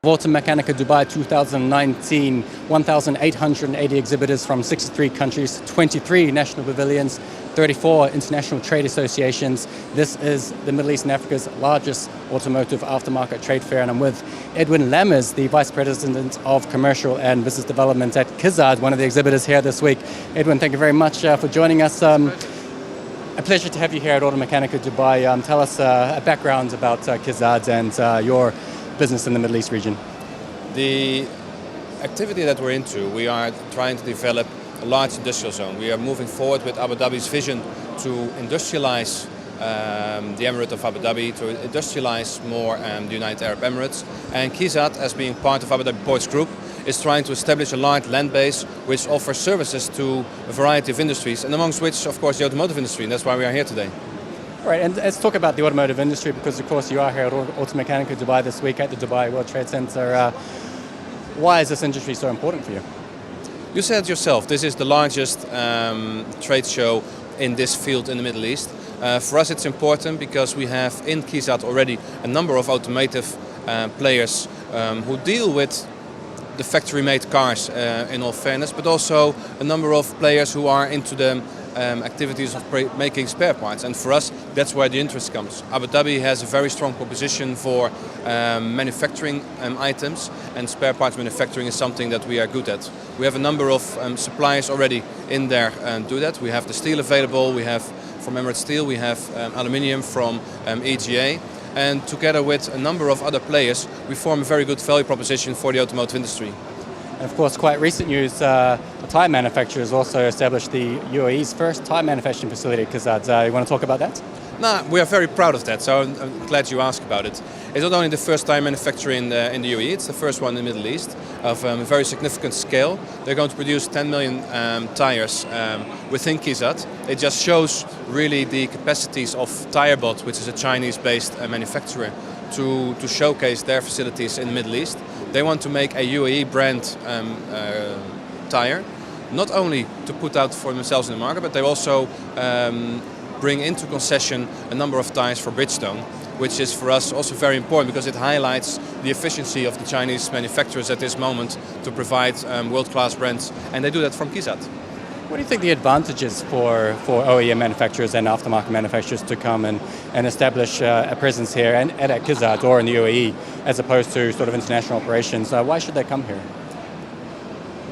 Automechanika Dubai 2019, 1,880 exhibitors from 63 countries, 23 national pavilions, 34 international trade associations. This is the Middle East and Africa's largest automotive aftermarket trade fair, and I'm with Edwin Lammers, the Vice President of Commercial and Business Development at KIZAD, one of the exhibitors here this week. Edwin, thank you very much for joining us. A pleasure to have you here at Automechanika Dubai. Tell us a background about KIZAD and your business in the Middle East region. The activity that we're into, we are trying to develop a large industrial zone. We are moving forward with Abu Dhabi's vision to industrialize the Emirate of Abu Dhabi, to industrialize more the United Arab Emirates. And KIZAD, as being part of Abu Dhabi Ports Group, is trying to establish a large land base which offers services to a variety of industries, and amongst which, of course, the automotive industry, and that's why we are here today. Right, and let's talk about the automotive industry, because of course you are here at Automechanika Dubai this week at the Dubai World Trade Center. Why is this industry so important for you? You said yourself, this is the largest trade show in this field in the Middle East. For us it's important because we have in KIZAD already a number of automotive players who deal with the factory-made cars in all fairness, but also a number of players who are into the activities of making spare parts, and for us that's where the interest comes. Abu Dhabi has a very strong proposition for manufacturing items, and spare parts manufacturing is something that we are good at. We have a number of suppliers already in there do that. We have the steel available, we have from Emirates Steel, we have aluminium from EGA, and together with a number of other players we form a very good value proposition for the automotive industry. And of course, quite recent news, the Tyre Manufacturing has also established the UAE's first tyre manufacturing facility at KIZAD. You want to talk about that? No, we are very proud of that, so I'm glad you asked about it. It's not only the first tyre manufacturer in the UAE, it's the first one in the Middle East of a very significant scale. They're going to produce 10 million tyres within KIZAD. It just shows really the capacities of TyreBot, which is a Chinese-based manufacturer, to showcase their facilities in the Middle East. They want to make a UAE brand tyre, not only to put out for themselves in the market, but they also bring into concession a number of tyres for Bridgestone, which is for us also very important because it highlights the efficiency of the Chinese manufacturers at this moment to provide world-class brands, and they do that from KIZAD. What do you think the advantages for OEM manufacturers and aftermarket manufacturers to come and establish a presence here and at KIZAD or in the UAE as opposed to sort of international operations? Why should they come here?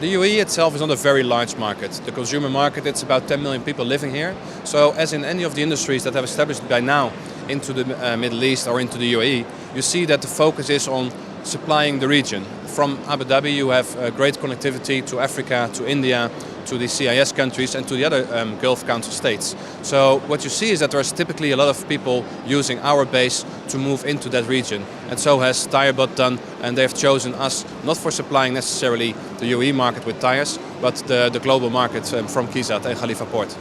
The UAE itself is not a very large market. The consumer market, it's about 10 million people living here. So as in any of the industries that have established by now into the Middle East or into the UAE, you see that the focus is on supplying the region. From Abu Dhabi you have great connectivity to Africa, to India, to the CIS countries and to the other Gulf country states. So what you see is that there's typically a lot of people using our base to move into that region, and so has TyreBot done, and they've chosen us not for supplying necessarily the UAE market with tires, but the global market from KIZAD and Khalifa port.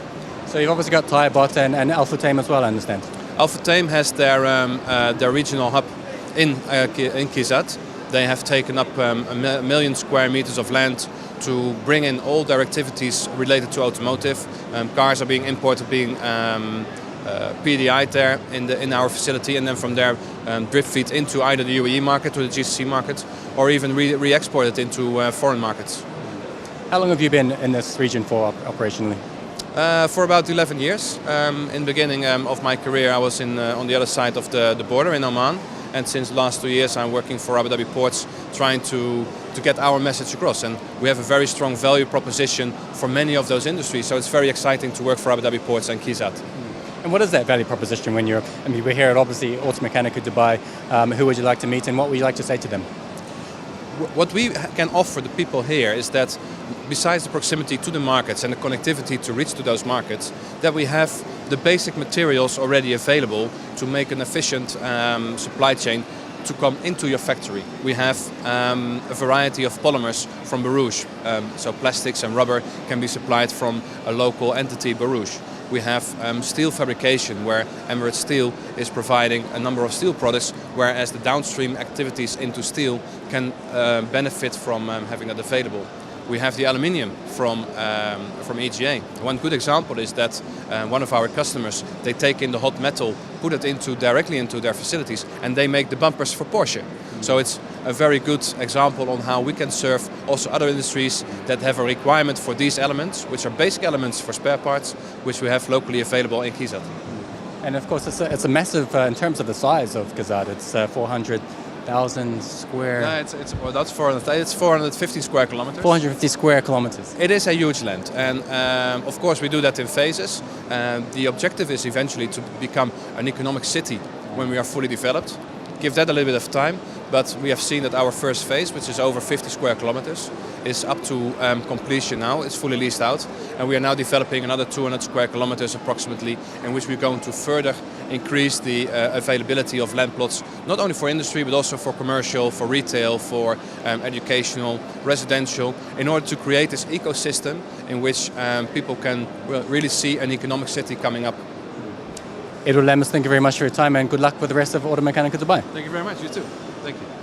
So you've obviously got TyreBot and Al-Futtaim as well, I understand. Al-Futtaim has their regional hub in KIZAD. They have taken up a million square meters of land to bring in all their activities related to automotive. Cars are being imported, being PDI'd there in our facility, and then from there drip feed into either the UAE market or the GCC market, or even re-exported into foreign markets. How long have you been in this region for operationally? For about 11 years. In the beginning of my career I was on the other side of the border in Oman, and since the last 2 years I'm working for Abu Dhabi Ports, trying to get our message across, and we have a very strong value proposition for many of those industries, so it's very exciting to work for Abu Dhabi Ports and KIZAD. And what is that value proposition when we're here at obviously Automechanika Dubai? Who would you like to meet and what would you like to say to them? What we can offer the people here is that besides the proximity to the markets and the connectivity to reach to those markets, that we have the basic materials already available to make an efficient supply chain to come into your factory. We have a variety of polymers from Barouge, so plastics and rubber can be supplied from a local entity, Barouge. We have steel fabrication, where Emirates Steel is providing a number of steel products, whereas the downstream activities into steel can benefit from having that available. We have the aluminium from EGA. One good example is that one of our customers, they take in the hot metal, put it directly into their facilities, and they make the bumpers for Porsche. So it's a very good example on how we can serve also other industries that have a requirement for these elements, which are basic elements for spare parts, which we have locally available in KIZAD. And of course, it's a massive, in terms of the size of KIZAD, it's 400,000 square... No, that's 400, it's 450 square kilometers. 450 square kilometers. It is a huge land, and of course we do that in phases. The objective is eventually to become an economic city when we are fully developed. Give that a little bit of time, but we have seen that our first phase, which is over 50 square kilometers, is up to completion now. It's fully leased out, and we are now developing another 200 square kilometers approximately, in which we're going to further increase the availability of land plots, not only for industry but also for commercial, for retail, for educational, residential, in order to create this ecosystem in which people can really see an economic city coming up. Edwin Lammers, thank you very much for your time and good luck with the rest of Automechanika Dubai. Thank you very much, you too. Thank you.